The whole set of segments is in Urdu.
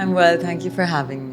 I'm well, thank you for having me.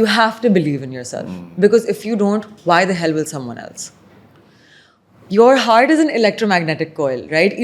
You have to believe in yourself because if you don't, why the hell will someone else? Your heart is an electromagnetic coil, right?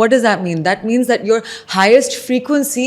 What does that mean? That means that your highest frequency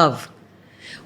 Love.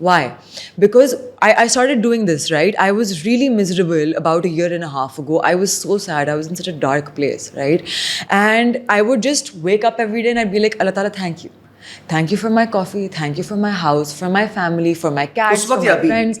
Why? Because I started doing this, right? I was really miserable about a year and a half ago. I was so sad. I was in such a dark place, right? And I would just wake up every day and I'd be like, Allah Ta'ala, thank you. Thank you for my coffee. Thank you for my house, for my family, for my cats, for my friends.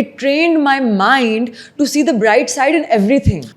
it trained my mind to see the bright side in everything.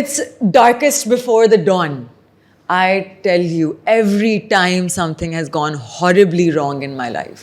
it's darkest before the dawn. I tell you, every time something has gone horribly wrong in my life,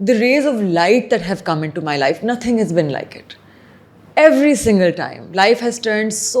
the rays of light that have come into my life, nothing has been like it. Every single time, life has turned so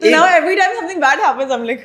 So now every time something bad happens, I'm like,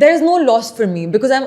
There is no loss for me because I'm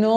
no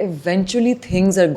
eventually things are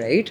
right,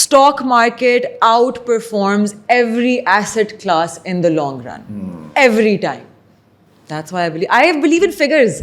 stock market outperforms every asset class in the long run, every time. That's why I believe in figures.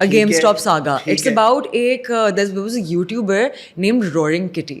A GameStop saga. It's about there was a YouTuber named Roaring Kitty,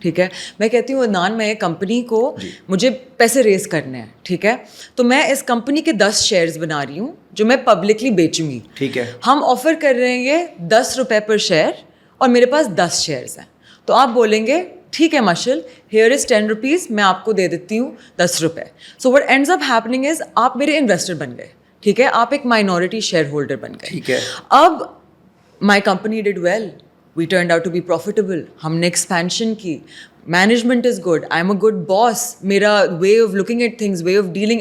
ٹھیک ہے. میں کہتی ہوں عدنان میں ایک کمپنی کو مجھے پیسے ریز کرنے ہیں, ٹھیک ہے, تو میں اس کمپنی کے 10 شیئرز بنا رہی ہوں جو میں پبلکلی بیچوں گی. ٹھیک ہے. ہم آفر کر رہے ہیں یہ 10 روپے پر شیئر اور میرے پاس 10 شیئرز ہیں. تو آپ بولیں گے ٹھیک ہے مشل, ہیئر از 10 روپیز, میں آپ کو دے دیتی ہوں 10 روپے. So what ends up happening is آپ میرے انویسٹر بن گئے, ٹھیک ہے, آپ ایک مائنورٹی شیئر ہولڈر بن گئے. ٹھیک ہے. اب my company did well, we turned out to be profitable, ہم نے ایکسپینشن کی, management is good, I am a good boss, میرا way of looking at things, way of dealing,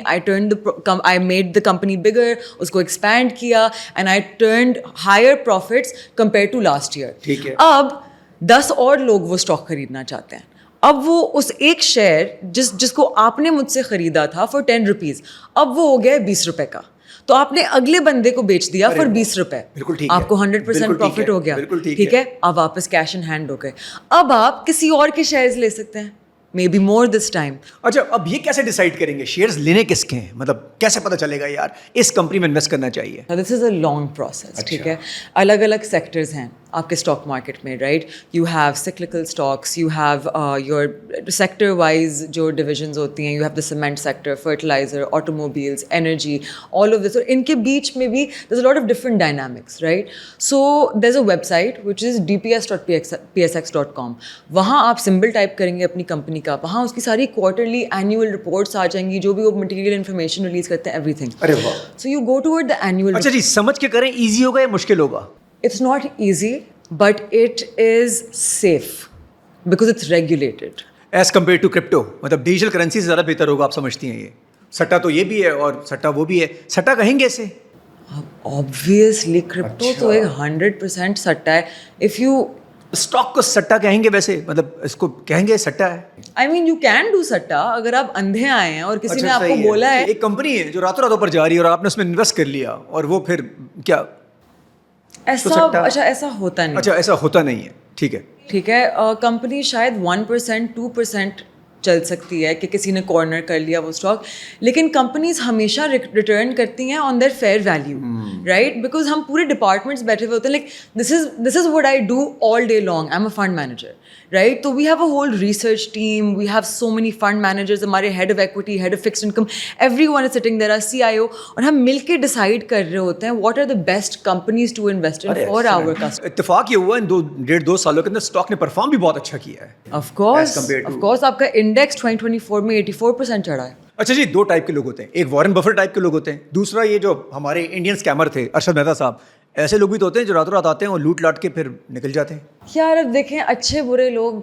I made the company bigger, اس کو ایکسپینڈ کیا and I turned higher profits compare to last year. ٹھیک ہے. اب 10 اور لوگ وہ اسٹاک خریدنا چاہتے ہیں. اب وہ اس ایک شیئر جس کو آپ نے مجھ سے خریدا تھا فار 10 روپیز, اب وہ ہو گیا 20 روپے کا, تو آپ نے اگلے بندے کو بیچ دیا فار 20 روپے. آپ کو 100% پروفٹ ہو گیا, ٹھیک ہے, اب واپس کیش ان ہینڈ ہو گئے. اب آپ کسی اور کے شیئرز لے سکتے ہیں, may be more this time. اچھا, اب یہ کیسے ڈیسائیڈ کریں گے شیئرز لینے کس کے ہیں, مطلب کیسے پتہ چلے گا یار اس کمپنی میں انویسٹ کرنا چاہیے؟ دس از اے لانگ پروسیس, ٹھیک ہے. الگ الگ سیکٹرز ہیں آپ کے اسٹاک مارکیٹ میں, right. You have cyclical stocks, you have your sector wise جو ڈویژنز ہوتی ہیں, you have the cement sector, fertiliser, automobiles, energy, all of this, اور ان کے بیچ میں بھی there is a lot of different dynamics, right. So there is a website which is dps.psx.com. وہاں آپ سمبل ٹائپ کریں گے اپنی کمپنی کا, وہاں اس کی ساری کوارٹرلی اینیول رپورٹس آ جائیں گی, جو بھی وہ مٹیریل انفارمیشن ریلیز کرتے ہیں, ایوری تھنگ. ارے واہ. So you go toward the annual. اچھا جی, سمجھ کے کریں, ایزی ہوگا یا مشکل ہوگا؟ It's not easy, but it is safe because it's regulated. Is compare to crypto, مطلب ڈیجیٹل کرنسی سے زیادہ بہتر ہوگا, آپ سمجھتی ہیں؟ یہ سٹا تو یہ بھی ہے اور سٹا وہ بھی ہے. سٹا کہیں گے اسے؟ Obviously کرپٹو تو ایک 100% سٹا ہے. If you اسٹاک کو سٹا کہیں گے ویسے, مطلب اس کو کہیں گے سٹا ہے؟ I mean you can do سٹا. اگر آپ اندھے آئے ہیں اور کسی نے آپ کو بولا ہے, ایک کمپنی ہے جو راتوں راتوں پر جا رہی ہے اور آپ نے اس میں انویسٹ کر لیا اور وہ پھر کیا ایسا, اچھا ایسا ہوتا نہیں. اچھا ایسا ہوتا نہیں ہے, ٹھیک ہے. ٹھیک ہے, کمپنی شاید 1% 2% چل سکتی ہے کہ کسی نے کارنر کر لیا وہ اسٹاک, لیکن کمپنیز ہمیشہ ریٹرن کرتی ہیں on their fair value, right. Because ہم پورے ڈپارٹمنٹس بیٹھے ہوئے ہوتے ہیں, like this is what I do all day long. I am a fund manager, right. تو we have a whole research team, we have so many fund managers, ہمارے head of equity, head of fixed income, everyone is sitting there, our CIO, اور ہم مل کے ڈیسائڈ کر رہے ہوتے ہیں what are the best companies to invest in for our customer. اتفاق یہ ہوا ان 1.5-2 سالوں کے اندر اسٹاک نے پرفارم بھی بہت اچھا کیا ہے. آف کورس آپ کا انڈیکس 2024 میں 84% چڑھا ہے. اچھا جی, 2 ٹائپ کے لوگ ہوتے ہیں, ایک وارن بفر ٹائپ کے لوگ ہوتے ہیں, دوسرا یہ جو ہمارے انڈین اسکیمر تھے ارشد مہتا صاحب, ایسے لوگ بھی تو ہوتے ہیں جو راتوں رات آتے ہیں اور لوٹ لاٹ کے پھر نکل جاتے ہیں. یار اب دیکھیں, اچھے برے لوگ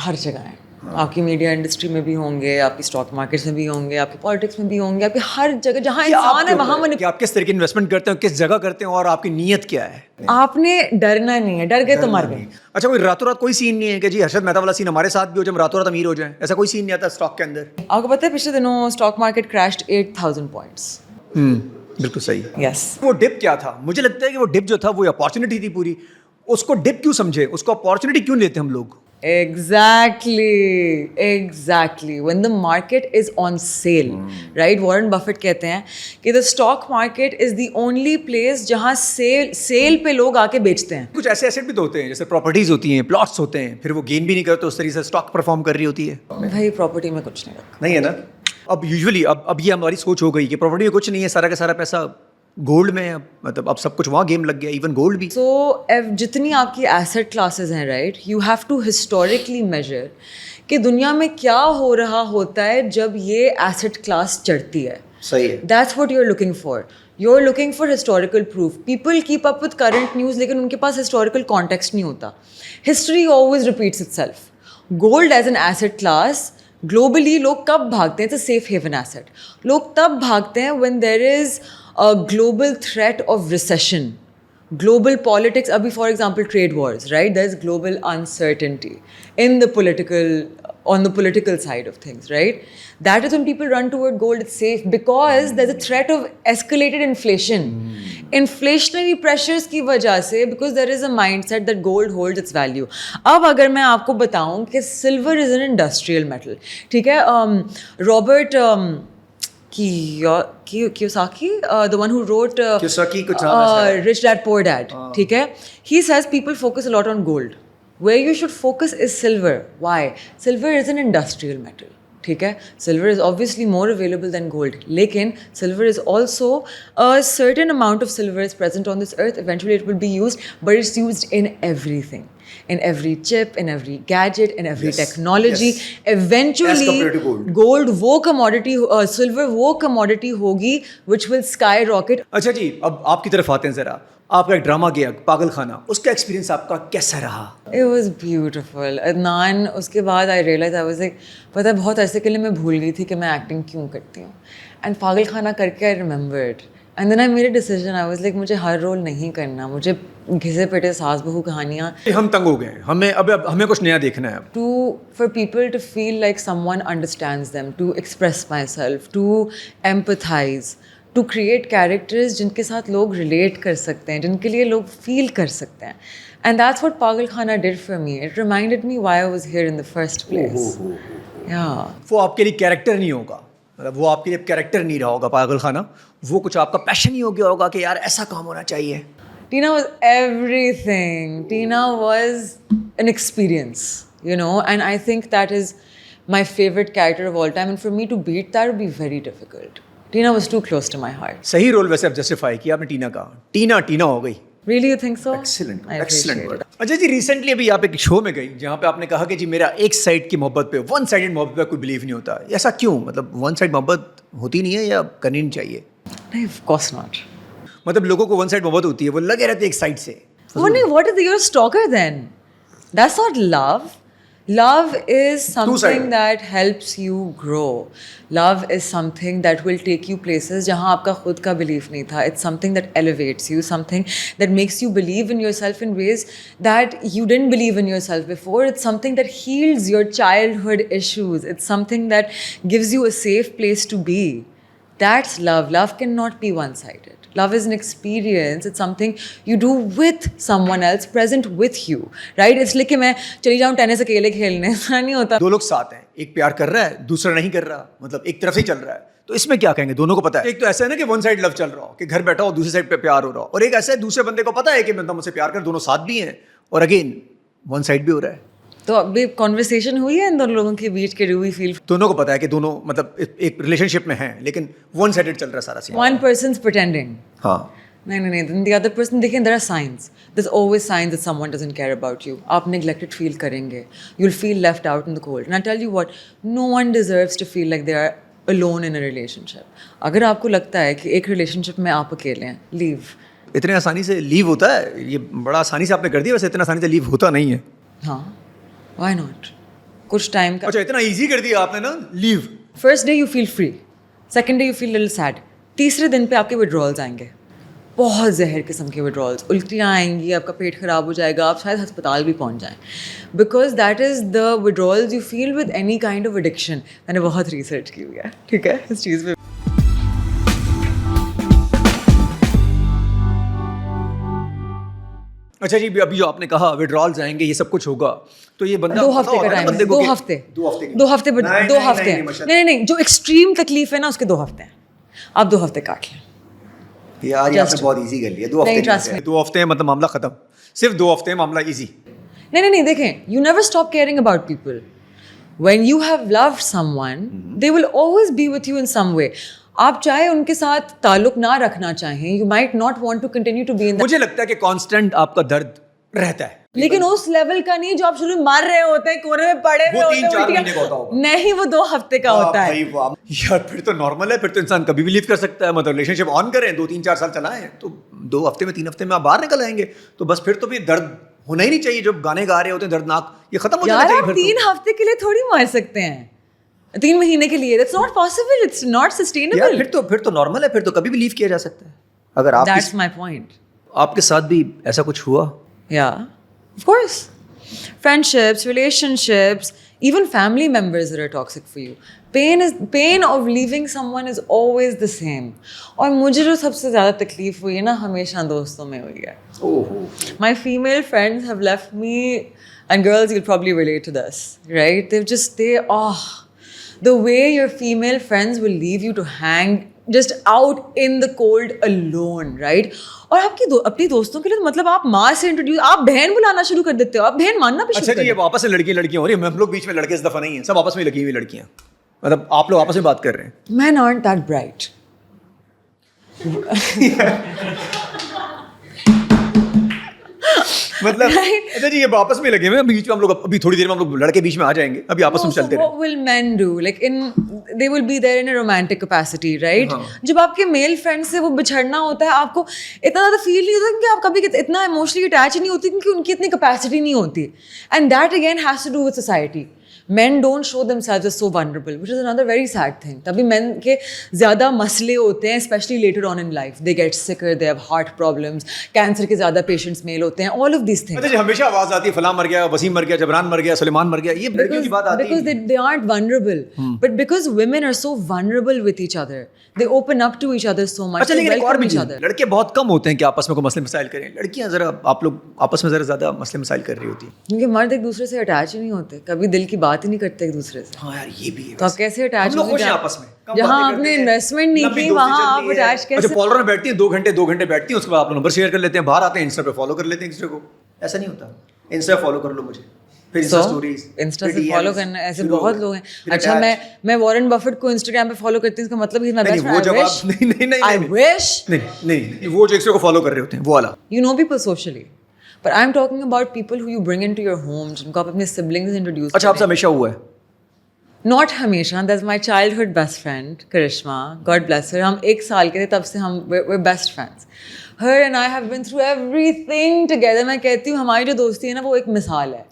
ہر جگہ ہیں. آپ کی میڈیا انڈسٹری میں بھی ہوں گے, آپ کی اسٹاک مارکیٹس میں بھی ہوں گے, آپ کی پالیٹکس میں بھی ہوں گے, آپ کی ہر جگہ جہاں انسان ہے وہاں کہ آپ کس طرح کی انویسٹمنٹ کرتے ہیں, کس جگہ کرتے ہیں, اور آپ کی نیت کیا ہے. آپ نے ڈرنا نہیں ہے, ڈر گئے تو مر گئے. اچھا, کوئی راتوں رات کوئی سین نہیں ہے کہ جی ارشد مہتا والا سین ہمارے ساتھ بھی ہو جب راتوں رات امیر ہو جائیں, ایسا کوئی سین نہیں آتا اسٹاک کے اندر؟ آپ کو پتہ ہے پچھلے دنوں اسٹاک مارکیٹ کریشڈ 8000 پوائنٹس. بالکل صحیح. یس. وہ ڈپ کیا تھا؟ مجھے لگتا ہے کہ وہ ڈپ جو تھا وہ اپارچونیٹی تھی پوری. اس کو ڈپ کیوں سمجھے, اس کو اپارچونیٹی کیوں لیتے ہم لوگ؟ Exactly. When the market is on sale, right? Warren Buffett کہتے ہیں کہ the stock market is the only place جہاں sale پہ لوگ آ کے بیچتے ہیں. کچھ ایسے ایسٹ بھی تو ہوتے ہیں جیسے پراپرٹیز ہوتی ہیں, پلاٹس ہوتے ہیں, پھر وہ گین بھی نہیں کرتے, اس طریقے سے اسٹاک پرفارم کر رہی ہوتی ہے. بھائی پراپرٹی میں کچھ نہیں رکھا. نہیں ہے نا. اب یوزلی اب یہ ہماری سوچ ہو گئی کہ پراپرٹی میں کچھ نہیں ہے, سارا کا سارا پیسہ گولڈ میں, مطلب اب سب کچھ وہاں گیم لگ گیا, ایون گولڈ بھی. سو جتنی آپ کی ایسٹ کلاسز ہیں, right, you have to historically measure کہ دنیا میں کیا ہو رہا ہوتا ہے جب یہ ایسٹ کلاس چڑھتی ہے. صحیح ہے. That's what you are looking for. You are looking for historical proof. People keep up with current news, لیکن ان کے پاس ہسٹوریکل کانٹیکسٹ نہیں ہوتا. History always repeats itself. Gold as an asset class globally لوگ کب بھاگتے ہیں, it's a safe haven asset. لوگ تب بھاگتے ہیں when there is a global threat of recession, global politics. Abhi for example trade wars, right? There's global uncertainty in the on the political side of things, right? That is when people run toward gold. It's safe because there's a threat of escalated inflation. Inflationary pressures کی وجہ سے, because there is a mindset that gold holds its value. اب اگر میں آپ کو بتاؤں کہ silver is an industrial metal, ٹھیک ہے, Robert Kiyosaki, the one who wrote Rich Dad Poor Dad, ٹھیک ہے, he says people focus a lot on gold. Where you should focus is silver. Why? Silver is an industrial metal. ٹھیک ہے سلور از obviously more available than gold لیکن silver is also a certain amount of silver is present on this earth. Eventually it will be used, but it's used in everything, in every chip, in every gadget, in every technology. Eventually gold وہ commodity, silver وہ commodity ہوگی which will skyrocket. اچھا جی اب آپ کی طرف آتے ہیں ذرا. آپ کا ایک ڈرامہ گیا پاگل خانہ, اس کا ایکسپیرینس آپ کا کیسا رہا؟ It was beautiful. عدنان اس کے بعد I realized I was like پتہ ہے بہت عرصے کے لیے میں بھول گئی تھی کہ میں ایکٹنگ کیوں کرتی ہوں. اینڈ پاگل خانہ کر کے I remembered. And then I made a decision. I was like مجھے ہر رول نہیں کرنا, مجھے گھسے پیٹے ساس بہو کہانیاں. ہم تنگ ہو گئے, ہمیں کچھ نیا دیکھنا ہے. For people to feel like someone understands them, to express myself, to empathize, to create characters جن کے ساتھ لوگ ریلیٹ کر سکتے ہیں, جن کے لیے لوگ فیل کر سکتے ہیں. اینڈ دیٹس واٹ پاگل خانہ did for me. It reminded me why I was here in the first place. وہ آپ کے لیے کیریکٹر نہیں ہوگا, وہ آپ کے لیے کیریکٹر نہیں رہا ہوگا پاگل خانہ, وہ کچھ آپ کا پیشن ہی ہو گیا ہوگا کہ یار ایسا کام ہونا چاہیے. Tina was everything. Tina was an experience, you know, and I think that is my favorite character of all time, and for me to beat that would be very difficult. Tina was too close to my heart. صحیح رول ویسے اب جسٹیفائی کیا آپ نے ٹینا کا. ٹینا ہو گئی. Really, you think so? Excellent. اچھا جی ریسنٹلی ابھی آپ ایک شو میں گئی جہاں پہ آپ نے کہا کہ جی میرا ایک سائڈ کی محبت پہ, ون سائڈڈ محبت پہ کوئی بلیو نہیں ہوتا. ایسا کیوں؟ مطلب ون سائڈ محبت ہوتی نہیں ہے یا کرنی نہیں چاہیے؟ نہیں, of course not. مطلب لوگوں کو ون سائڈ محبت ہوتی ہے, وہ لگے رہتے ایک سائڈ سے. What is you're a stalker then? That's not love. Love is something that helps you grow. Love is something that will take you places jahan aapka khud ka belief nahi tha. It's something that elevates you, something that makes you believe in yourself in ways that you didn't believe in yourself before. It's something that heals your childhood issues. It's something that gives you a safe place to be. That's love. Love cannot be one-sided. Love is an experience. It's something you do with someone else, present with you, right? اس لیے کہ میں چلی جاؤں ٹینس اکیلے کھیلنے, ایسا نہیں ہوتا. دو لوگ ساتھ ہیں, ایک پیار کر رہا ہے, دوسرا نہیں کر رہا, مطلب ایک طرف سے ہی چل رہا ہے, تو اس میں کیا کہیں گے؟ دونوں کو پتا ہے. ایک تو ایسا ہے نا کہ ون سائڈ لو چل رہا ہو کہ گھر بیٹھا ہو, دوسری سائڈ پہ پیار ہو رہا ہو, اور ایک ایسا ہے دوسرے بندے کو پتا ہے کہ بندہ مجھ سے پیار کر, دونوں ساتھ بھی ہیں, اور اگین ون سائڈ بھی ہو رہا ہے. تو ابھی کانورسیشن ہوئی ہے ان دونوں لوگوں کے بیچ کے, ڈو وی فیل دونوں کو پتا ہے کہ دونوں مطلب ایک ریلیشن شپ میں ہیں لیکن ون سائڈڈ چل رہا ہے سارا سین. One person's pretending. ہاں نہیں, the other person, دیکھیں there are signs. There's always signs that someone doesn't care about you. آپ neglected feel کریں گے. You'll feel left out in the cold. And I tell you what, no one deserves to feel like they are alone in a relationship. اگر آپ کو لگتا ہے کہ ایک ریلیشن شپ میں آپ اکیلے ہیں, leave. اتنے آسانی سے لیو ہوتا ہے؟ یہ بڑا آسانی سے آپ نے کر دیا, ویسے اتنا آسانی سے لیو ہوتا نہیں ہے. ہاں, why not? کچھ ٹائم کا. اچھا اتنا ایزی کر دیا آپ نے نا leave. First day you feel free, second day you feel little sad, تیسرے دن پہ آپ کے withdrawals آئیں گے, بہت زہر قسم کے withdrawals, الٹیاں آئیں گی, آپ کا پیٹ خراب ہو جائے گا, آپ شاید ہسپتال بھی پہنچ جائیں, because that is the withdrawals you feel with any kind of addiction. میں نے بہت ریسرچ کی ہوئی ہے, ٹھیک ہے, اس چیز پہ. اچھا جی ابھی جو آپ نے کہا withdrawals آئیں گے, یہ سب کچھ ہوگا, تو یہ بندہ 2 ہفتے کا ٹائم ہے, 2 ہفتے نہیں, جو ایکسٹریم تکلیف ہے نا اس کے 2 ہفتے ہیں, آپ 2 ہفتے کاٹ لیں. یار یہ آپ نے بہت ایزی کر لیا. 2 ہفتے مطلب معاملہ ختم, صرف 2 ہفتے معاملہ ایزی. نہیں, دیکھیں, you never stop caring about people. When you have loved someone, they will always be with you in some way. آپ چاہے ان کے ساتھ تعلق نہ رکھنا چاہیں, you might not want to continue to be in. مجھے لگتا ہے کہ کانسٹنٹ آپ کا درد رہتا ہے, لیکن اس لیول کا نہیں جو آپ شروع میں مار رہے ہوتے ہیں, کونے میں پڑے ہوئے ہوتے ہیں. نہیں, وہ 2 ہفتے کا ہوتا ہے. یار پھر تو نارمل ہے, پھر تو انسان کبھی بھی لیو کر سکتا ہے. مطلب ریلیشن شپ آن کریں, 2-3-4 سال چلائیں, تو 2 ہفتے میں 3 ہفتے میں آپ باہر نکل آئیں گے, تو بس پھر تو بھی درد ہونا ہی نہیں چاہیے. جو گانے گا رہے ہوتے ہیں دردناک, یہ ختم ہو جانا چاہیے. 3 ہفتے کے لیے تھوڑی مار سکتے ہیں, 3 مہینے کے لیے. That's not possible. It's not sustainable. پھر تو نارمل ہے, پھر تو کبھی بھی لیو کیا جا سکتا ہے. اگر آپ That's my point. آپ کے ساتھ بھی ایسا کچھ ہوا؟ Yeah, of course. Friendships, relationships, even family members that are toxic for you. Pain of leaving someone is always the same. اور مجھے جو سب سے زیادہ تکلیف ہوئی ہے نا, ہمیشہ دوستوں میں ہوئی ہے. My female friends have left me, and girls, you'll probably relate to this, right? The way your female friends will leave you to hang just out in the cold alone, right? اور آپ کی اپنی دوستوں کے لیے تو مطلب آپ ماں سے انٹروڈیوس, آپ بہن بلانا شروع کر دیتے ہو, آپ بہن ماننا بھی شروع اچھا کر جی, دیتے یہ آپس میں لڑکیاں ہو رہی ہیں, ہم لوگ بیچ میں لڑکے اس دفعہ نہیں ہیں, سب آپس میں لگی ہوئی لڑکیاں, مطلب آپ لوگ آپس میں بات کر رہے ہیں. ہو. Men aren't that bright. مطلب اچھا جی, یہ آپس میں لگے ہوئے ہیں, بیچ میں ہم لوگ ابھی تھوڑی دیر میں ہم لوگ لڑکے بیچ میں آ جائیں گے, ابھی آپس میں چلتے رہیں. What will men do? Like they will be there in a romantic capacity, right? جب آپ کے میل فرینڈ سے وہ بچھڑنا ہوتا ہے, آپ کو اتنا زیادہ فیل نہیں ہوتا کیونکہ آپ کبھی اتنا ایموشنلی اٹیچ نہیں ہوتی کیونکہ ان کی اتنی کیپیسٹی نہیں ہوتی. And that again has to do with society. Men don't show themselves as so vulnerable, which is another very sad thing. تبھی men کے زیادہ مسئلے ہوتے ہیں, especially later on in life. They get sicker, they have heart problems, cancer کے زیادہ patients male ہوتے ہیں, all of these things. اچھا جی, ہمیشہ آواز آتی ہے فلاں مر گیا, وسیم مر گیا, جبران مر گیا, سلیمان مر گیا, یہ لڑکیوں کی بات آتی ہے. Because they aren't vulnerable. But because women are so vulnerable with each other, they open up to each other so much. اچھا, لیکن ایک اور بھی each other. لڑکے بہت کم ہوتے ہیں کہ آپس میں کوئی مسئلے مسائل کریں, لڑکیاں ذرا آپ لوگ آپس میں ذرا زیادہ مسئلے مسائل کر رہی ہوتی ہیں. کیونکہ مرد ایک دوسرے سے اٹیچ ہی نہیں ہوتے, کبھی دل کی بات ہی نہیں کرتے ایک دوسرے سے. ہاں یار, یہ بھی ہے. تو آپ کیسے اٹیچ ہم لوگ خوش ہیں آپس میں, جہاں آپ نے انویسٹمنٹ نہیں کی وہاں آپ اٹیچ کیسے. اچھا, پالر میں بیٹھتی ہیں 2 گھنٹے بیٹھتی ہیں, اس کے بعد آپ نمبر شیئر کر لیتے ہیں, باہر آتے ہیں انسٹا پہ فالو کر لیتے ہیں دوسرے کو. ایسا نہیں ہوتا, انسٹا فالو کر لو مجھے, پھر انسٹا اسٹوریز, انسٹا سے فالو کرنا, ایسے بہت لوگ ہیں. اچھا, میں وارن بفٹ کو انسٹاگرام پہ فالو کرتی ہوں, اس کا مطلب ہے میں بیسٹ فرینڈ. وہ جب آپ I wish نہیں, وہ جو ایک دوسرے کو فالو کر رہے ہوتے ہیں وہ والا. You know people socially, but I'm talking about people who you bring into your home, جن کو آپ اپنے siblings introduce. اچھا, آپ سے ہمیشہ ہوا ہے؟ Not ہمیشہ. That's my childhood best friend Karishma, God bless her. ہم 1 سال کے تھے تب سے ہم we're best friends. Her and I have been through everything together. میں کہتی ہوں ہماری جو دوستی ہے نا وہ ایک مثال ہے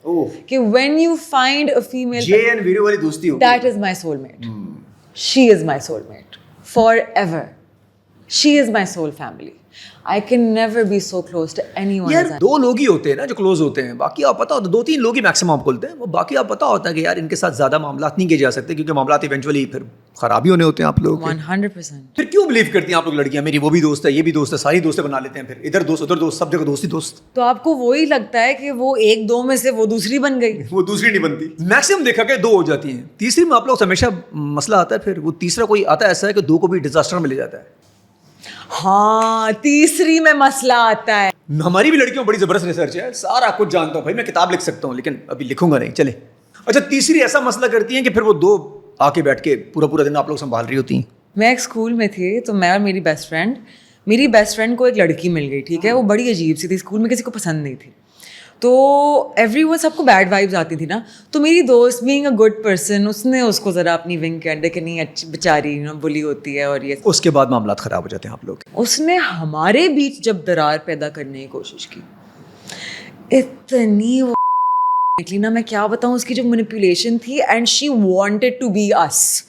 کہ when you find a female, J and Veeru والی دوستی ہوگی. that is my soulmate. She is my soulmate forever. She is my soul family. I can never be so close to anyone. یار 2 لوگ ہی ہوتے ہیں نا جو کلوز ہوتے ہیں, باقی آپ پتا ہوتا ہے 2-3 لوگ ہی میکسیمم آپ کھولتے ہیں, وہ باقی آپ پتا ہوتا ہے کہ یار ان کے ساتھ زیادہ معاملات نہیں کیے جا سکتے کیونکہ معاملات ایونچولی پھر خراب ہی ہونے ہوتے ہیں آپ لوگ. 100%. پھر کیوں بلیو کرتی ہیں آپ لوگ لڑکیاں میری وہ بھی دوست ہے, یہ بھی دوست ہے, ساری دوستیں بنا لیتے ہیں, پھر ادھر دوست ادھر دوست, سب جگہ دوست ہی دوست. تو آپ کو وہی لگتا ہے کہ وہ 1-2 میں سے وہ دوسری بن گئی, وہ دوسری نہیں بنتی. میکسیمم دیکھا کہ 2 ہو جاتی ہیں, تیسری میں آپ لوگ سے ہمیشہ مسئلہ آتا ہے, پھر وہ تیسرا کوئی آتا ہے ایسا ہے کہ 2 کو بھی ڈیزاسٹر میں لے جاتا ہے. ہاں, تیسری میں مسئلہ آتا ہے. ہماری بھی لڑکیوں بڑی زبردست ریسرچ ہے, سارا کچھ جانتا ہوں بھائی, میں کتاب لکھ سکتا ہوں لیکن ابھی لکھوں گا نہیں. چلے, اچھا, تیسری ایسا مسئلہ کرتی ہیں کہ پھر وہ 2 آ کے بیٹھ کے پورا دن آپ لوگ سنبھال رہی ہوتی ہیں. میں ایک اسکول میں تھی, تو میں اور میری بیسٹ فرینڈ کو ایک لڑکی مل گئی, ٹھیک ہے, وہ بڑی عجیب سی تھی, اسکول میں کسی کو پسند نہیں تھی, تو ایوری ون, سب کو بیڈ وائبز آتی تھی نا. تو میری دوست بینگ اے گڈ پرسن, اس نے اس کو ذرا اپنی ونگ کے انڈر کہ نہیں اچھی بیچاری بلی ہوتی ہے, اور یہ اس کے بعد معاملات خراب ہو جاتے ہیں آپ لوگ. اس نے ہمارے بیچ جب درار پیدا کرنے کی کوشش کی, اتنی وہ نکلی نا, میں کیا بتاؤں اس کی جو مینیپولیشن تھی. And she wanted to be اس.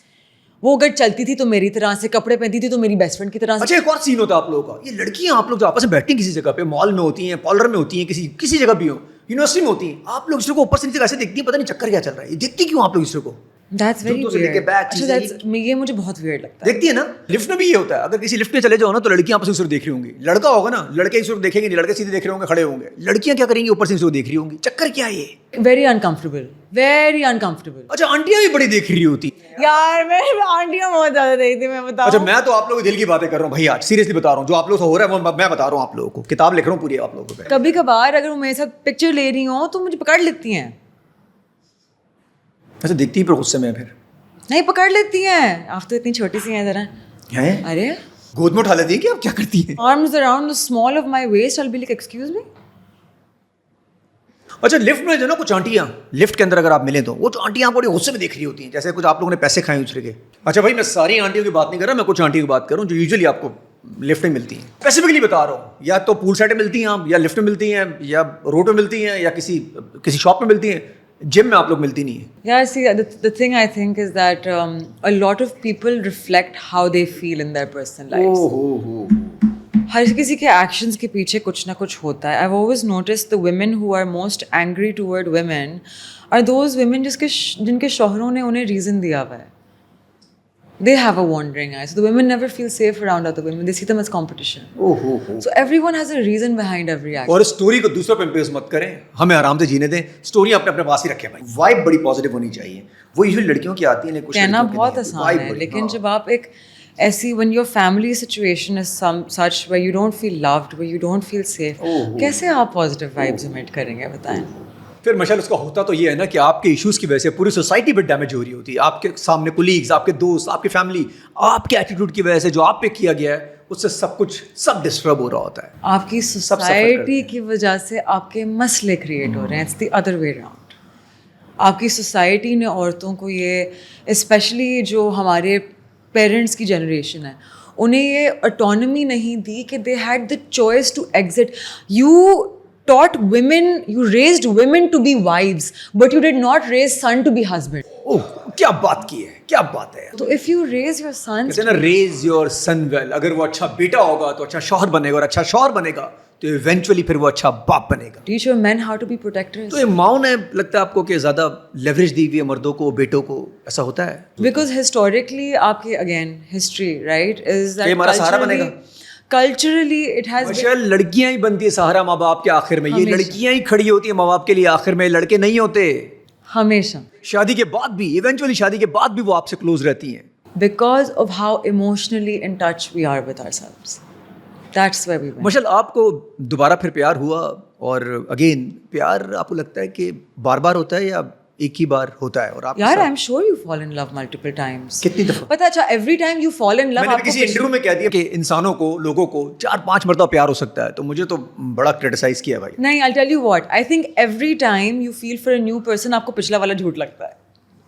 وہ اگر چلتی تھی تو میری طرح سے, کپڑے پہنتی تھی تو میری بیسٹ فرینڈ کی طرح سے. اچھا, ایک اور سین ہوتا ہے آپ لوگوں کا, یہ لڑکیاں آپ لوگ جو آپس میں بیٹھتی ہیں کسی جگہ پہ, مال میں ہوتی ہیں, پارلر میں ہوتی ہیں, کسی جگہ بھی ہو, یونیورسٹی میں ہوتی ہیں, آپ لوگ دوسرے کو اوپر سے نیچے ایسے دیکھتی ہیں, پتہ نہیں چکر کیا چل رہا ہے, یہ دیکھتی کیوں آپ لوگ دوسرے کو؟ That's very weird. یہ مجھے بہت ویئرڈ لگتا ہے. دیکھتی ہے نا, لفٹ میں بھی یہ ہوتا ہے, اگر کسی لفٹ میں چلے جاؤ نا تو لڑکیاں آپس میں دوسرے دیکھ رہی ہوں گی. لڑکا ہوگا نا, لڑکے دوسرے کو دیکھیں گے نہیں, لڑکے سیدھے دیکھ رہے ہوں گے, کھڑے ہوں گے. لڑکیاں کیا کریں گی, اوپر سے دوسرے کو دیکھ رہی ہوں گی, چکر کیا ہے یہ؟ Very uncomfortable, very uncomfortable. اچھا, آنٹیاں بھی بڑی دیکھ رہی ہوتی یار, میں آنٹیاں بہت زیادہ دیکھتی تھی, میں بتاؤں. اچھا, میں تو آپ لوگوں کے دل کی باتیں کر رہا ہوں بھائی, آج سیریسلی بتا رہا ہوں, جو آپ لوگوں سے ہو رہا ہے وہ میں بتا رہا ہوں آپ لوگوں کو, کتاب لکھ رہا ہوں پوری آپ لوگوں کو. کبھی کبھار اگر وہ میرے ساتھ پکچر لے رہی ہوں تو مجھے پکڑ لیتی ہیں. اچھا, دیکھتی ہیں پھر غصے میں, پھر نہیں پکڑ لیتی ہیں. آپ تو اتنی چھوٹی سی ہیں ذرا, ارے گود میں اٹھا لیتی ہیں کہ آپ کیا کرتی ہیں؟ arms around the small of my waist, I'll be like, excuse me. اچھا, لفٹ میں جو نا کچھ آنٹیاں, لفٹ کے اندر اگر آپ ملیں تو وہ جو آنٹیاں آپ بڑے غصے میں دیکھ رہی ہوتی ہیں, جیسے کچھ آپ لوگوں نے پیسے کھائے دوسرے کے. اچھا بھائی, میں ساری آنٹیوں کی بات نہیں کر رہا, میں کچھ آنٹیوں کی بات کر رہا ہوں جو یوزلی آپ کو لفٹ میں ملتی ہیں. اسپیسیفکلی بتا رہا ہوں, یا تو پول سائڈ میں ملتی ہیں آپ, یا لفٹ میں ملتی ہیں, یا روڈ پہ ملتی ہیں, یا کسی شاپ میں ملتی ہیں, جم میں آپ لوگ ملتی نہیں ہیں. Yeah, see, the thing I think is that a lot of people reflect how they feel in their personal lives. ہر کسی کے ایکشنز کے پیچھے کچھ نہ کچھ ہوتا ہے. I've always noticed the women who are most angry toward women are those women جن کے شوہروں نے انہیں ریزن دیا ہوا ہے. They have a wandering eye. So the women never feel safe around other women. They see them as competition. So everyone has a reason behind every action. اور اسٹوری کو دوسروں پہ امپوز مت کریں, ہمیں آرام سے جینے دیں, اسٹوری اپنے اپنے پاس ہی رکھیں بھائی. وائب بڑی پازیٹیو ہونی چاہیے, وہ یوزلی لڑکیوں کی آتی ہیں. کہنا بہت آسان ہے, لیکن جب آپ ایک ایسی when your family situation is such where you don't feel loved, where you don't feel safe, کیسے آپ positive vibes emit کریں گے بتائیں. پھر مشعل اس کا ہوتا تو یہ ہے نا کہ آپ کے ایشوز کی وجہ سے پوری سوسائٹی پہ ڈیمیج ہو رہی ہوتی ہے. آپ کے سامنے کولیگز, آپ کے دوست, آپ کی فیملی, آپ کے ایٹیٹیوڈ کی وجہ سے جو آپ پہ کیا گیا ہے اس سے سب ڈسٹرب ہو رہا ہوتا ہے. آپ کی سوسائٹی کی وجہ سے آپ کے مسئلے کریٹ ہو رہے ہیں. It's the other way round. آپ کی سوسائٹی نے عورتوں کو یہ, اسپیشلی جو ہمارے پیرنٹس کی جنریشن ہے, انہیں یہ اٹانومی نہیں دی کہ they had the choice to exit. You taught women, you raised women to be wives, but you did not raise son to be husband. کیا بات کی ہے, کیا بات ہے. تو if you raise your son, کہتے ہیں نا raise your son well. اگر وہ اچھا بیٹا ہوگا تو اچھا شوہر بنے گا, اور اچھا شوہر بنے گا تو ایونچولی پھر وہ اچھا باپ بنے گا. teach your men how to be protectors. تو یہ ماؤں نے لگتا ہے آپ کو کہ زیادہ لیوریج دی ہوئی ہے مردوں کو, بیٹوں کو, ایسا ہوتا ہے. because historically آپ کی again history right is that یہ ہمارا سہارا بنے گا. culturally it has ماشاء لڑکیاں ہی بنتی ہے سہارا ماں باپ کے آخر میں. یہ لڑکیاں ہی کھڑی ہوتی ہیں ماں باپ کے لیے آخر میں, لڑکے نہیں ہوتے. ہمیشہ شادی کے بعد بھی, ایونچولی شادی کے بعد بھی وہ آپ سے کلوز رہتی ہیں. because of how emotionally in touch we are with ourselves. that's why we went. مشعل آپ کو دوبارہ پھر پیار ہوا, اور اگین پیار آپ کو لگتا ہے کہ بار بار ہوتا ہے یا ایک ہی بار ہوتا ہے؟ اور آپ یار I'm sure you fall in love multiple times. کتنی دفعہ؟ پتہ اچھا every time you fall in love. میں نے کسی انٹرویو میں کہہ دیا کہ انسانوں کو, لوگوں کو 4-5 مرتبہ پیار ہو سکتا ہے, تو مجھے تو بڑا کرٹیسائز کیا بھائی. نہیں, I'll tell you what, I think every time you feel for a new person آپ کو پچھلا والا جھوٹ لگتا ہے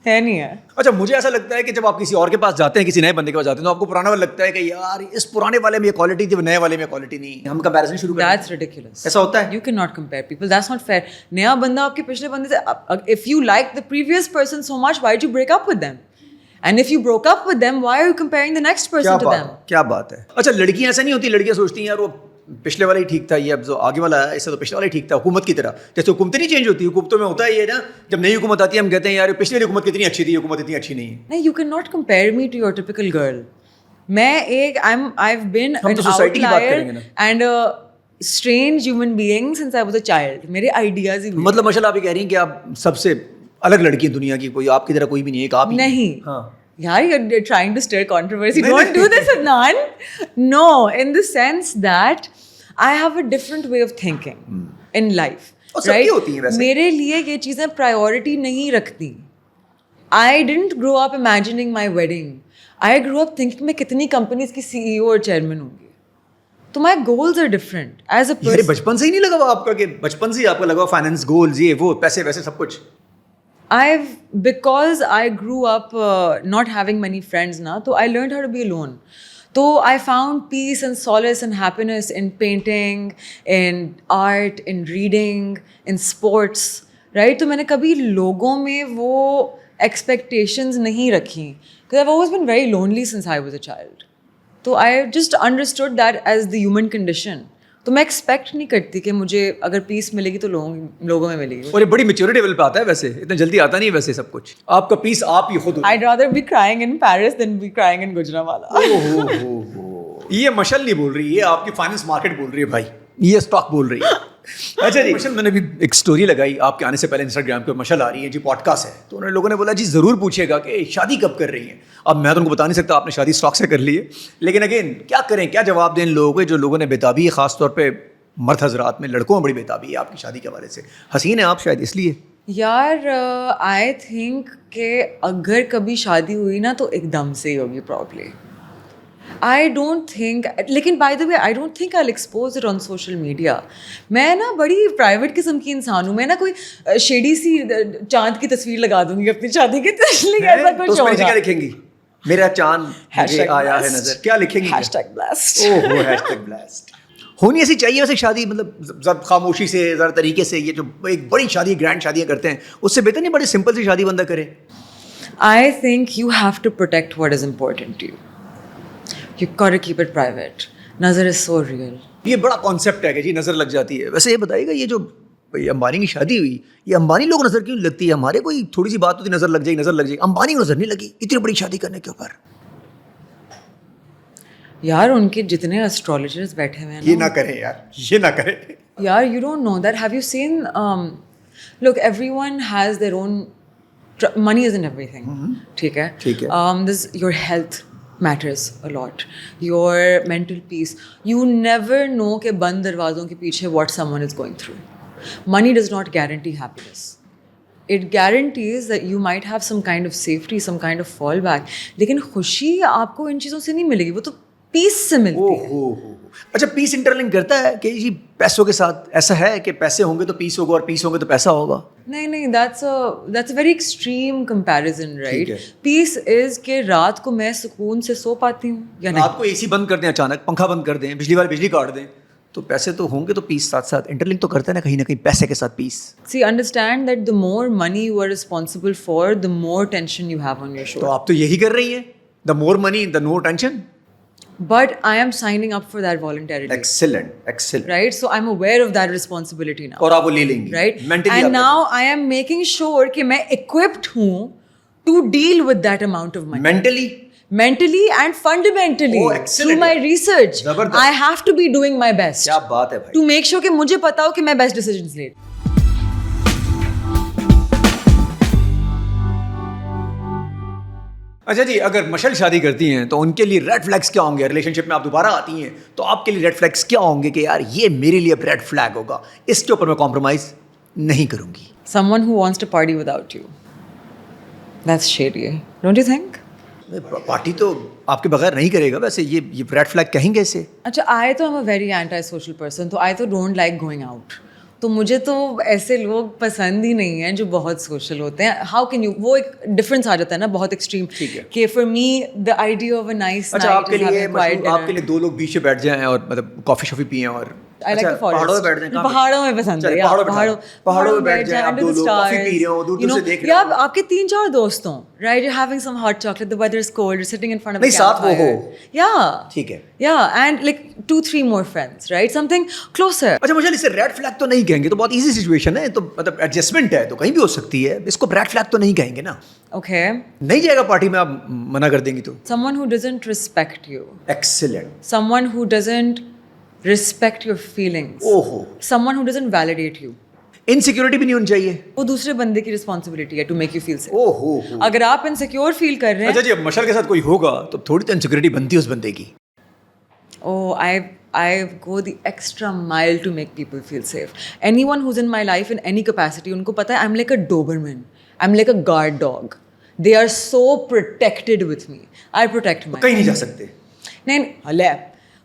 نہیں ہے. اچھا مجھے ایسا لگتا ہے کہ جب آپ کسی اور کے پاس جاتے ہیں, کسی نئے بندے کے پاس جاتے ہیں, تو آپ کو پرانا والا لگتا ہے کہ یار اس پرانے والے میں یہ کوالٹی تھی, نئے والے میں کوالٹی نہیں. ہم کمپیریزن شروع کرتے ہیں. That's ridiculous. ایسا ہوتا ہے. You cannot compare people. That's not fair. نیا بندہ آپ کے پچھلے بندے سے, if you like the previous person so much, why did you break up with them? And if you broke up with them, why are you comparing the next person to them? کیا بات ہے. اچھا لڑکیاں ایسا نہیں ہوتی, لڑکیاں سوچتی ہیں یار وہ پچھلے والا ہی ٹھیک تھا, یہ اب جو آگے والا ہے اس سے تو پچھلے والا ہی ٹھیک تھا. حکومت کی طرح, جیسے حکومتیں نہیں چینج ہوتی, حکومتوں میں ہوتا ہے یہ نا, جب نئی حکومت آتی ہے ہم کہتے ہیں یار پچھلی والی حکومت کتنی اچھی تھی, حکومت اتنی اچھی نہیں ہے. نہیں, you cannot compare me to your typical girl. میں ایک I've been an outlier and a strange human being since I was a child. میرے ideas ہی مطلب ماشاء اللہ آپ یہ کہہ رہی ہیں کہ آپ سب سے الگ لڑکی ہیں دنیا کی, کوئی آپ کی طرح کوئی بھی نہیں ہے, ایک آپ ہی نہیں. ہاں Yeah, you're trying to stir controversy. Don't do this, Adnan. No, in the sense that I have a different way of thinking in life. Right? میرے لیے یہ چیزیں priority نہیں رکھتی. I didn't grow up imagining my wedding. I grew up thinking میں کتنی companies کی CEO اور chairman ہوں گی. تو my goals are different as a person. یہ بچپن سے ہی نہیں لگا آپ کا, کہ بچپن سے ہی آپ کو لگا فائنینس گولز, یہ وہ پیسے ویسے سب کچھ؟ Because I grew up not having many friends now, so I learned how to be alone. So I found peace and solace and happiness in painting, in art, in reading, in sports, right? تو میں نے کبھی لوگوں میں وہ expectations نہیں رکھی, because I've always been very lonely since I was a child. So I just understood that as the human condition. تو میں ایکسپیکٹ نہیں کرتی کہ مجھے اگر پیس ملے گی تو لوگوں میں ملے گی. اور یہ بڑی میچورٹی لیول پہ آتا ہے, ویسے اتنا جلدی آتا نہیں ویسے سب کچھ. آپ کا پیس آپ ہی خود. I'd rather be crying in Paris than be crying in Gujranwala. یہ مشعل نہیں بول رہی, یہ آپ کی فائنینس مارکیٹ بول رہی ہے بھائی, یہ اسٹاک بول رہی ہے. اچھا جی مشعل, میں نے بھی ایک اسٹوری لگائی آپ کے آنے سے پہلے انسٹاگرام پہ, مشعل آ رہی ہے جی پوڈ کاسٹ ہے, تو انہوں نے لوگوں نے بولا جی ضرور پوچھے گا کہ شادی کب کر رہی ہیں. اب میں تو ان کو بتا نہیں سکتا آپ نے شادی اسٹاک سے کر لی ہے, لیکن اگین کیا کریں, کیا جواب دیں ان لوگوں کو جو لوگوں نے بےتابی ہے, خاص طور پہ مرد حضرات میں, لڑکوں میں بڑی بےتابی ہے آپ کی شادی کے حوالے سے. حسین ہیں آپ شاید اس لیے. یار آئی تھنک کہ اگر کبھی شادی ہوئی نا تو ایک دم سے ہی ہوگی پرابلی. آئی ڈونٹ تھنک, لیکن by the way I don't think I expose it on social media. میں نا بڑی پرائیویٹ قسم کی انسان ہوں. میں نا کوئی شیڈی سی چاند کی تصویر لگا دوں گی اپنی شادی کی, ایسا کچھ ہوگا. کیا لکھیں گی؟ میرا چاند مجھے آیا ہے نظر, کیا لکھیں گی؟ #blessed. ہونی ایسی چاہیے ویسے شادی, مطلب ذرا خاموشی سے, ذرا طریقے سے. یہ جو ایک بڑی شادی, گرینڈ شادیاں کرتے ہیں, اس سے بہتر نہیں بڑی سمپل سی شادی بندہ کرے؟ I think you have to protect what is important to you. You've got to keep it private. Nazar is so real. یہ بڑا کانسیپٹ ہے کہ جی نظر لگ جاتی ہے. ویسے یہ بتائیے گا, یہ جو امبانی کی شادی ہوئی, یہ امبانی لوگ نظر کیوں لگتی ہے؟ ہمارے کوئی تھوڑی سی بات ہوتی نظر لگ جائے, نظر لگ جائے. امبانی کو نظر نہیں لگی اتنی بڑی شادی کرنے کے اوپر. یار ان کے جتنے اسٹرالوجرز بیٹھے ہوئے ہیں, یہ نہ کریں یار, یہ نہ کریں یار. You don't know that. Have you seen look, everyone has their own money isn't everything. ٹھیک ہے. This your health, matters a lot. Your mental peace. You never know کہ بند دروازوں کے پیچھے what someone is going through. Money does not guarantee happiness. It guarantees that you might have some kind of safety, some kind of fallback. لیکن خوشی آپ کو ان چیزوں سے نہیں ملے گی, وہ تو پیس سے ملتی ہے. اچھا, پیس انٹرلنک کرتا ہے کہ جی پیسوں کے ساتھ ایسا ہے کہ پیسے ہوں گے تو پیس ہوگا اور پیس ہوں گے تو پیسہ ہوگا؟ نہیں, that's a very extreme comparison, right? Peace is کہ رات کو میں سکون سے سو پاتی ہوں یا نہیں. رات کو اے سی بند کر دیں, اچانک پنکھا بند کر دیں, بجلی والے بجلی کاٹ دیں, تو پیسے تو ہوں گے تو پیس ساتھ ساتھ انٹرلنک تو کرتا ہے نا کہیں پیسے کے ساتھ پیس. See, understand that the more money you are responsible for, the more tension you have on your shoulder. تو آپ تو یہی کر رہی ہیں, the more money, the more tension. But I am signing up for that voluntarily. Excellent. Right? So I'm aware of that responsibility now. اور آپ وہ لے لیں گی. Right? Mentally And now I am making sure کہ میں equipped ہوں to deal with that amount of money. Mentally and fundamentally. Oh, excellent. Through my research, زبردست. I have to be doing my best. کیا بات ہے بھائی. To make sure کہ مجھے پتا ہو کہ میں best decisions لے. اچھا جی, اگر مشل شادی کرتی ہیں تو ان کے لیے ریڈ فلیگس کیا ہوں گے؟ ریلیشن شپ میں آپ دوبارہ آتی ہیں تو آپ کے لیے ریڈ فلیگس کیا ہوں گے کہ یار یہ میرے لیے اب ریڈ فلیگ ہوگا, اس کے اوپر میں کمپرومائز نہیں کروں گی؟ Someone who wants to party without you. That's shady, don't you think? Party تو آپ کے بغیر نہیں کرے گا, ویسے یہ ریڈ فلیگ کہیں گے اسے؟ اچھا, I تو I'm a very anti-social person, تو I تو don't like going out. تو مجھے تو ایسے لوگ پسند ہی نہیں ہیں جو بہت سوشل ہوتے ہیں. ہاؤ کین یو, وہ ایک ڈفرینس آ جاتا ہے نا بہت ایکسٹریم, کہ for me the idea of a nice night. آپ کے لیے دو لوگ بیچ پہ بیٹھ جائیں اور مطلب کافی شافی پئیں اور پہاڑوں میں پسند ہے, پہاڑوں میں بیٹھ جائیں, آپ کے 3-4 دوست ہوں, right, you having some hot chocolate, the weather is cold, you're sitting in front of a campfire. ٹھیک ہے, and like 2-3 more friends, right, something closer. اچھا مجھے اسے ریڈ فلیگ تو نہیں کہیں گے, تو بہت ایزی سچویشن ہے, تو مطلب ایڈجسٹمنٹ ہے تو کہیں بھی ہو سکتی ہے, اس کو ریڈ فلیگ تو نہیں کہیں گے نا. Okay. نہیں جائے گا پارٹی میں, آپ منع کر دیں گی تو. Someone who doesn't respect you. Excellent. Someone who doesn't respect your feelings. Someone who doesn't validate you. Insecurity بھی نہیں ہونی چاہیے. وہ دوسرے بندے کی رسپانسبلٹی ہے to make you feel safe. اگر آپ انسیکیور فیل کر رہے ہیں. اچھا جی, اب مشل کے ساتھ کوئی ہوگا تو تھوڑی تو انسیکیورٹی بنتی ہے اس بندے کی. Oh, I go the extra mile to make people feel safe. Anyone who's in my life in any capacity, ان کو پتا ہے I'm like a Doberman. I'm like a guard dog. They are so protected with me. I protect myself. کہیں نہیں جا سکتے. نہیں, ہلے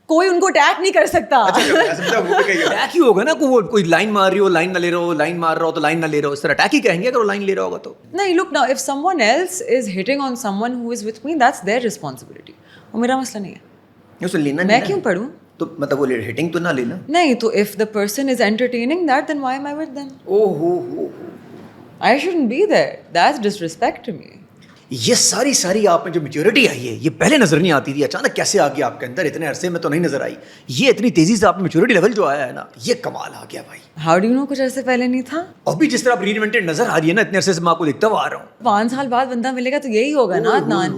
کوئی ان کو اٹیک نہیں کر سکتا. اٹیک ہی ہوگا نا, کوئی لائن مار رہی ہو, لائن نہ لے رہا ہو, لائن مار رہا ہو تو لائن نہ لے رہا ہو, اس طرح اٹیک ہی کہیں گے اگر وہ لائن لے رہا ہوگا تو. نہیں, look now, if someone else is hitting on someone who is with me, that's their responsibility. وہ میرا مسئلہ نہیں ہے, اسے لینا میں کیوں پڑھوں. تو مطلب وہ ہٹنگ تو نہ لینا. نہیں, تو if the person is entertaining that, then why am I with them? I shouldn't be there. That's disrespect to me. یہ ساری آپ میں جو میچورٹی آئی ہے, یہ پہلے نظر نہیں آتی تھی, اچانک کیسے آ گیا آپ کے اندر, اتنے عرصے میں تو نہیں نظر آئی. یہ اتنی تیزی سے آپ میں میچورٹی لیول جو آیا ہے نا, یہ کمال آ گیا بھائی. How do you know کچھ عرصے پہلے نہیں تھا؟ ابھی جس طرح آپ ری انوینٹڈ نظر آ رہی ہے نا, اتنے عرصے سے میں آپ کو دیکھتا ہوا آ رہا ہوں. 5 سال بعد بندہ ملے گا تو یہی ہوگا نا عدنان.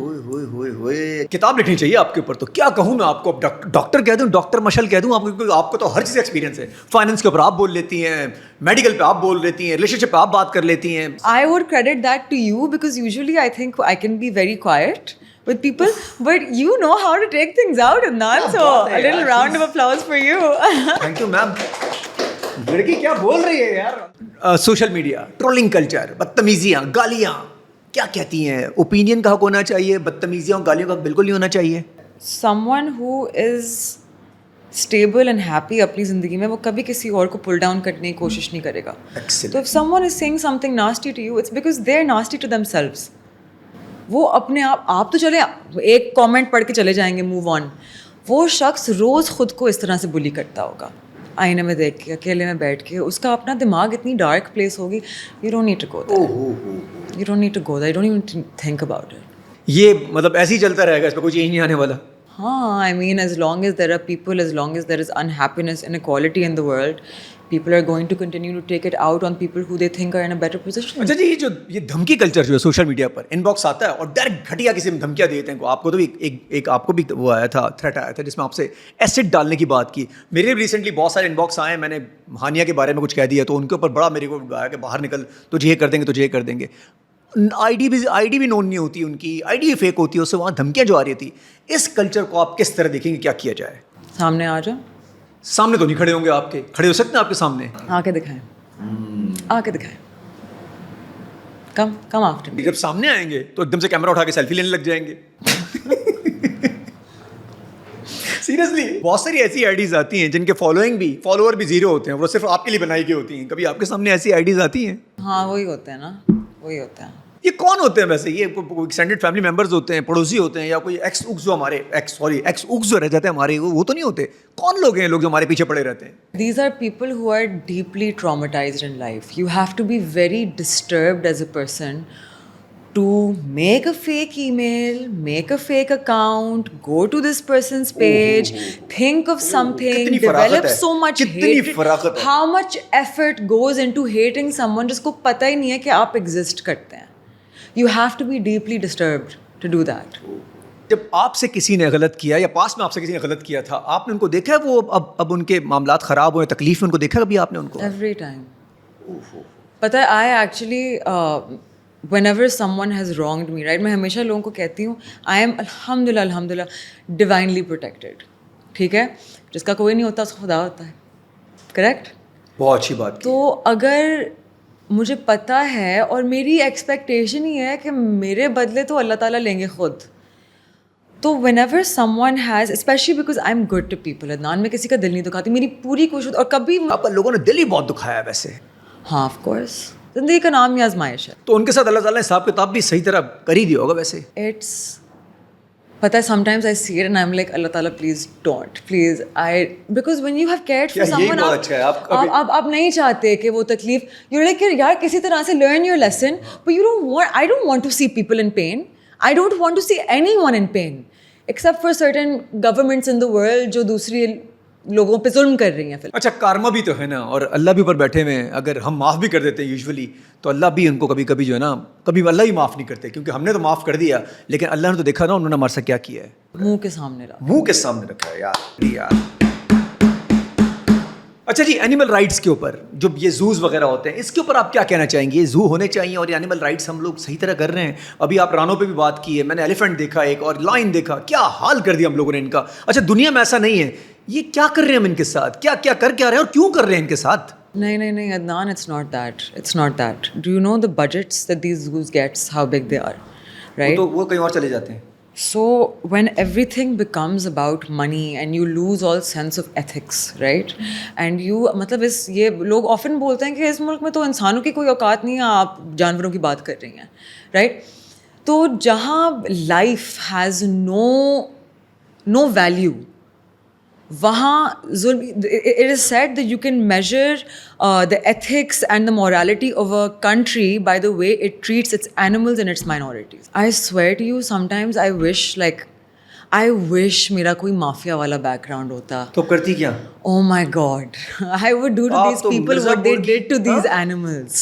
کتاب لکھنی چاہیے آپ کے اوپر. تو کیا کہوں میں آپ کو, ڈاکٹر کہہ دوں, ڈاکٹر مشل کہہ دوں آپ کو تو ہر چیز ایکسپیرینس ہے. فائنینس کے اوپر آپ بول لیتی ہیں, میڈیکل پہ آپ بول لیتی ہیں, ریلیشن شپ پہ آپ بات کر لیتی ہیں. I would credit that to you because usually I think I can be very quiet with people, but you know how to take things out, Adnan. So a little round of applause for you. Thank you, ma'am. لڑکی کیا بول رہی ہے یار. سوشل میڈیا, ٹرولنگ کلچر, بدتمیزیاں, گالیاں, کیا کہتی ہیں؟ اوپینین کا حق ہونا چاہیے, بدتمیزیاں اور گالیوں کا حق بالکل نہیں ہونا چاہیے. Someone who is stable and happy اپنی زندگی میں, وہ کبھی کسی اور کو pull down کرنے کی کوشش نہیں کرے گا. تو if someone is saying something nasty to you, it's because they're nasty to themselves. وہ اپنے آپ تو چلے ایک کامنٹ پڑھ کے چلے جائیں گے, موو آن. وہ شخص روز خود کو اس طرح سے بلی کرتا ہوگا, آئینے میں دیکھ کے, اکیلے میں بیٹھ کے, اس کا اپنا دماغ اتنی ڈارک پلیس ہوگی. You don't need to go there. You don't need to go there. You don't even think about it. یہ مطلب ایسے ہی چلتا رہے گا, اس پہ کوئی چینج نہیں آنے والا. ہاں, I mean, as long as there are people, as long as there is unhappiness, inequality in the world, people are going to continue to take it out on people who they think are in a better position. اچھا جی, یہ دھمکی کلچر جو ہے social media per, in box آتا ہے اور ڈائریکٹ گھٹیا کسی میں دھمکیاں دیتے ہیں. آپ کو تو ایک آپ کو بھی وہ آیا تھا, تھریٹ آیا تھا جس میں آپ سے ایسڈ ڈالنے کی بات کی. میرے بھی ریسنٹلی بہت سارے ان باکس آئے, میں نے ہانیہ کے بارے میں کچھ کہہ دیا تو ان کے اوپر بڑا میرے کو آیا کہ باہر نکل, تجھے یہ کر دیں گے, تجھے یہ کر دیں گے. آئی ڈی بھی نون نہیں ہوتی ان کی, آئی ڈی فیک ہوتی ہے, اس سے وہاں دھمکیاں جو آ رہی تھی. اس کلچر کو آپ کس طرح دیکھیں گے, کیا کیا جائے؟ سامنے آ جاؤ. سامنے تو نہیں کھڑے ہوں گے آپ کے, کھڑے ہو سکتے ہیں آپ کے سامنے, آ کے دکھائیں, آ کے دکھائیں. Come after. جب سامنے آئیں گے تو ایک دم سے کیمرہ اٹھا کے سیلفی لینے لگ جائیں گے. سیریسلی بہت ساری ایسی آئی ڈیز آتی ہیں جن کے فالوور بھی زیرو ہوتے ہیں, وہ صرف آپ کے لیے بنائی گئی ہوتی ہیں. کبھی آپ کے سامنے ایسی آئی ڈیز آتی ہیں؟ ہاں وہی ہوتے ہیں نا, وہی ہوتے ہیں. یہ کون ہوتے ہیں ویسے؟ یہ ایکسٹینڈیڈ فیملی ممبرز ہوتے ہیں, پڑوسی ہوتے ہیں, یا کوئی ایکس اکس جو ہمارے ایکس اکس جو رہ جاتے ہیں ہمارے, وہ تو نہیں ہوتے. کون لوگ ہیں لوگ جو ہمارے پیچھے پڑے رہتے ہیں؟ These are people who are deeply traumatized in life. You have to be very disturbed as a person to make a fake email, make a fake account, go to this person's page, think of something, develop so much hate. How much effort goes into hating someone جس کو پتہ ہی نہیں ہے کہ آپ exist کرتے ہیں. You have to be deeply disturbed to do that. جب آپ سے کسی نے غلط کیا یا پاس میں آپ سے کسی نے غلط کیا تھا, آپ نے ان کو دیکھا ہے وہ اب ان کے معاملات خراب ہوئے, تکلیف میں ان کو دیکھا کبھی آپ نے ان کو؟ Every time. پتہ ہے I actually whenever someone has wronged me, right, میں ہمیشہ لوگوں کو کہتی ہوں I am الحمدللہ divinely protected. ٹھیک ہے, جس کا کوئی نہیں ہوتا اس کا خدا ہوتا ہے. کریکٹ؟ بہت اچھی بات. تو اگر مجھے پتہ ہے اور میری ایکسپیکٹیشن ہی ہے کہ میرے بدلے تو اللہ تعالیٰ لیں گے خود, تو whenever someone has, especially because I'm good to people, Adnan میں کسی کا دل نہیں دکھاتی, میری پوری کوشش. اور کبھی آپ کا لوگوں نے دل ہی بہت دکھایا ہے ویسے. ہاں آف کورس, زندگی کا نام ہی آزمائش ہے. تو ان کے ساتھ اللہ تعالیٰ نے حساب کتاب بھی صحیح طرح کر ہی دیا ہوگا ویسے. اٹس پتہ ہے sometimes I see it and I'm like اللہ تعالیٰ please don't, please because when you have cared for someone, آپ نہیں چاہتے کہ وہ تکلیف, you're like یار کسی طرح سے learn your lesson, but I don't want to see people in pain. I don't want to see anyone in pain except for certain governments in the world جو دوسری لوگوں پہ ظلم کر رہی ہیں. اچھا کارما بھی تو ہے نا, اور اللہ بھی اوپر بیٹھے ہوئے ہیں. اگر ہم معاف بھی کر دیتے ہیں یوزولی, تو اللہ بھی ان کو کبھی کبھی جو ہے نا, کبھی اللہ ہی معاف نہیں کرتے, کیونکہ ہم نے تو معاف کر دیا, لیکن اللہ نے تو دیکھا نا انہوں نے ہمارے ساتھ کیا کیا ہے, منہ کے سامنے رکھا, منہ کے سامنے رکھا ہے یار. اچھا جی, اینیمل رائٹس کے اوپر جو یہ زوز وغیرہ ہوتے ہیں, اس کے اوپر آپ کیا کہنا چاہیں گے؟ یہ زو ہونے چاہیے اور یہ اینیمل رائٹس ہم لوگ صحیح طرح کر رہے ہیں؟ ابھی آپ رانوں پہ بھی بات کی ہے, میں نے ایلیفنٹ دیکھا ایک, اور لائن دیکھا, کیا حال کر دیا ہم لوگوں نے ان کا. اچھا دنیا میں ایسا نہیں ہے, یہ کیا کر رہے ہیں ہم ان کے ساتھ, کیا کیا کر رہے ہیں اور کیوں کر رہے ہیں ان کے ساتھ؟ نہیں Adnan, it's not that. Do you know the budgets that these zoos gets, how big they are, right? تو وہ کہیں اور چلے جاتے ہیں. So when everything becomes about money and you lose all sense of ethics, right? And you مطلب یہ لوگ often بولتے ہیں کہ اس ملک میں تو انسانوں کی کوئی اوقات نہیں ہے, آپ جانوروں کی بات کر رہی ہیں, right? تو جہاں life has no value, وہاں ظلم. It is said that you can measure the ethics and the morality of a country by the way it treats its animals and its minorities. I swear to you, sometimes I wish میرا کوئی مافیا والا بیک گراؤنڈ ہوتا. تو کرتی کیا؟ Oh my God, I would do to these people what they did to these animals.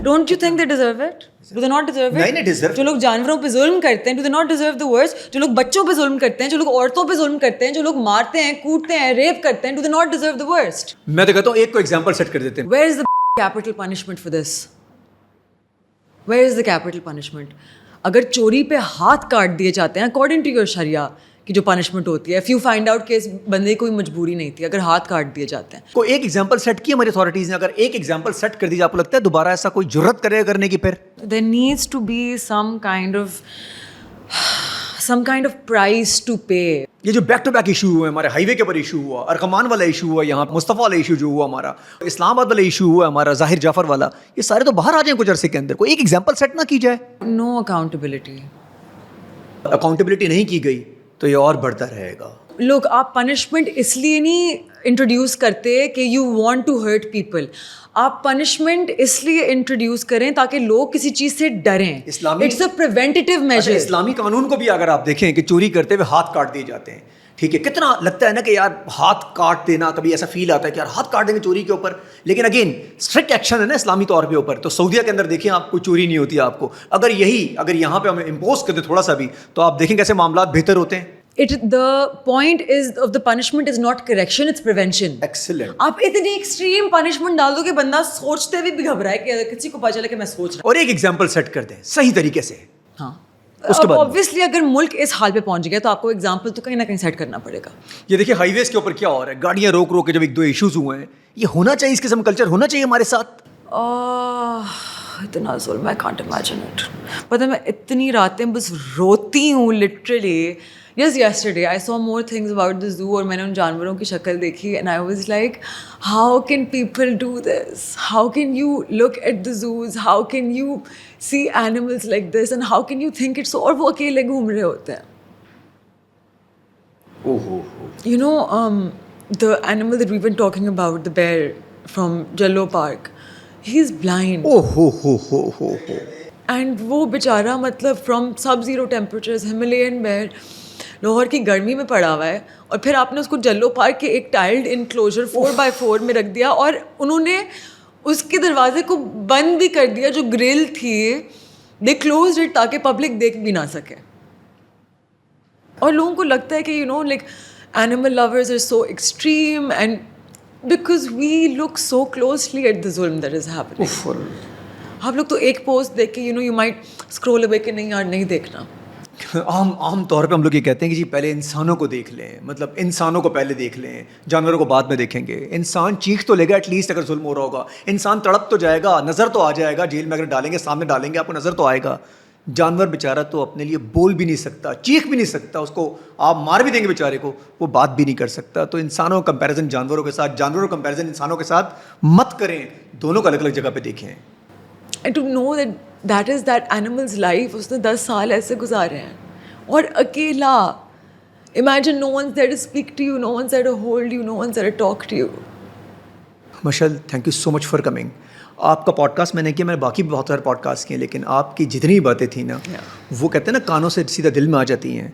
Don't you think they deserve it? Do they not deserve it? نہیں deserve. جو لوگ جانوروں پہ ظلم کرتے ہیں, do they not deserve the worst? جو لوگ بچوں پہ ظلم کرتے ہیں, جو لوگ عورتوں پہ ظلم کرتے ہیں, جو لوگ مارتے ہیں, کوٹتے ہیں, ریپ کرتے ہیں, do they not deserve the worst? میں تو کہتا ہوں ایک کو ایگزامپل سیٹ کر دیتے ہیں. Where is the capital punishment for this? Where is the capital punishment? اگر چوری پہ ہاتھ کاٹ دیے جاتے ہیں according to your sharia کی جو پنشمنٹ ہوتی ہے, if you find out کہ اس بندے کی کوئی مجبوری نہیں تھی, اگر ہاتھ کاٹ دیے جاتے ہیں. کوئی ایک ایگزامپل سیٹ کی ہماری اتھارٹیز نے, اگر ایک ایگزامپل سیٹ کر دی, آپ کو لگتا ہے دوبارہ ایسا کوئی جرت کرے گا کرنے کی؟ پھر there needs to be some kind of price to pay. یہ جو بیک ٹو بیک ایشو ہوئے ہمارے, ہائی وے کے اوپر ایشو ہوا, ارکمان والا ایشو ہوا, یہاں مصطفیٰ والا ایشو جو ہوا ہمارا, اسلام آباد والا ایشو ہوا ہمارا, ظاہر جعفر والا, یہ سارے تو باہر آ جائیں کچھ عرصے کے اندر. کوئی ایک ایگزامپل سیٹ نہ کی جائے. No accountability. اکاؤنٹیبلٹی نہیں کی گئی تو یہ اور بڑھتا رہے گا. لوگ آپ پنشمنٹ اس لیے نہیں انٹروڈیوس کرتے کہ you want to hurt people, آپ پنشمنٹ اس لیے انٹروڈیوس کریں تاکہ لوگ کسی چیز سے ڈریں. It's a preventive measure. اسلامی قانون کو بھی اگر آپ دیکھیں کہ چوری کرتے ہوئے ہاتھ کاٹ دیے جاتے ہیں, ٹھیک ہے, کتنا لگتا ہے نا کہ یار ہاتھ کاٹ دینا, کبھی ایسا فیل آتا ہے کہ یار ہاتھ کاٹ دیں گے چوری کے اوپر, لیکن اگین اسٹرکٹ ایکشن ہے نا اسلامی طور پہ اوپر. تو سعودیہ کے اندر دیکھیں آپ, کوئی چوری نہیں ہوتی آپ کو. اگر یہاں پہ ہمیں امپوز کر دیں تھوڑا سا بھی, تو آپ دیکھیں کیسے معاملات بہتر ہوتے ہیں. the point is of the punishment is not correction, it's prevention. Excellent. آپ اتنی ایکسٹریم پنشمنٹ ڈال دو کہ بندہ سوچتے ہوئے بھی گھبرائے کہ کسی کو پتا چلے کہ میں سوچ رہا اور ایک ایگزامپل سیٹ کر دیں صحیح طریقے سے. ہوں. اس کے بعد obviously اگر ملک اس حال پہ پہنچ گیا تو آپ کو ایگزامپل تو کہیں نہ کہیں سیٹ کرنا پڑے گا. یہ دیکھیے ہائی ویز کے اوپر کیا ہو رہا ہے, گاڑیاں روک روک کے جب ایک دو ایشوز ہوئے ہیں, یہ ہونا چاہیے, اس قسم کلچر ہونا چاہیے ہمارے ساتھ. اتنا ظلم, I can't imagine it. پتہ میں اتنی راتیں بس روتی ہوں literally. Just yesterday I saw more things about the zoo اور میں نے ان جانوروں کی شکل دیکھی and I was like, how can people do this? How can you look at the zoos? How can you see animals like this? And how can you think it's so, اور وہ اکیلے گھوم رہے ہوتے ہیں. You know, the animal that we've been talking about, the bear from Jallo Park, he's blind. ہو. اینڈ وہ بیچارہ مطلب from sub zero temperatures Himalayan bear Lahore کی گرمی میں پڑا ہوا ہے, اور پھر آپ نے اس کو جلو پارک کے ایک ٹائلڈ انکلوجر 4x4 میں رکھ دیا, اور انہوں نے اس کے دروازے کو بند بھی کر دیا جو گرل تھی, دے کلوزڈ اٹ تاکہ پبلک دیکھ بھی نہ سکے. اور لوگوں کو لگتا ہے کہ you know like animal lovers are so extreme and because we look so closely at the ظلم دیٹ از ہیپننگ. آپ لوگ تو ایک پوسٹ دیکھ کے یو مائٹ اسکرول اوے کہ نہیں یار نہیں دیکھنا. عام طور پہ ہم لوگ یہ کہتے ہیں کہ جی پہلے انسانوں کو دیکھ لیں, مطلب انسانوں کو پہلے دیکھ لیں, جانوروں کو بعد میں دیکھیں گے. انسان چیخ تو لے گا ایٹ لیسٹ اگر ظلم ہو رہا ہوگا, انسان تڑپ تو جائے گا, نظر تو آ جائے گا, جیل میں اگر ڈالیں گے سامنے ڈالیں گے آپ کو نظر تو آئے گا. جانور بیچارہ تو اپنے لیے بول بھی نہیں سکتا, چیخ بھی نہیں سکتا, اس کو آپ مار بھی دیں گے بیچارے کو, وہ بات بھی نہیں کر سکتا. تو انسانوں کا کمپیریزن جانوروں کے ساتھ, جانوروں کا کمپیریزن انسانوں کے ساتھ مت کریں, دونوں کو الگ الگ جگہ پہ دیکھیں. And to know that is that animals life, اس نے 10 سال ایسے گزارے ہیں اور اکیلا. Imagine no one's there to speak to you, no one's there to hold you, no one's there to talk to you. Mishal thank you so much for coming. آپ کا پوڈ کاسٹ میں نے کیا, میں نے باقی بھی بہت سارے پوڈ کاسٹ کیے, لیکن آپ کی جتنی باتیں تھیں نا وہ کہتے ہیں نا کانوں سے سیدھا دل میں آ جاتی ہیں.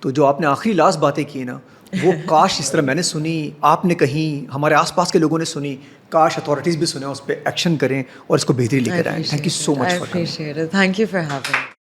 تو جو آپ نے آخری لاسٹ باتیں کی نا وہ کاش اس طرح میں نے سنی, آپ نے کہیں, ہمارے آس پاس کے لوگوں نے سنی, کاش اتھارٹیز بھی سنیں, اس پہ ایکشن کریں اور اس کو بہتری لے کر آئیں. Thank you so much for coming. Thank you for having me.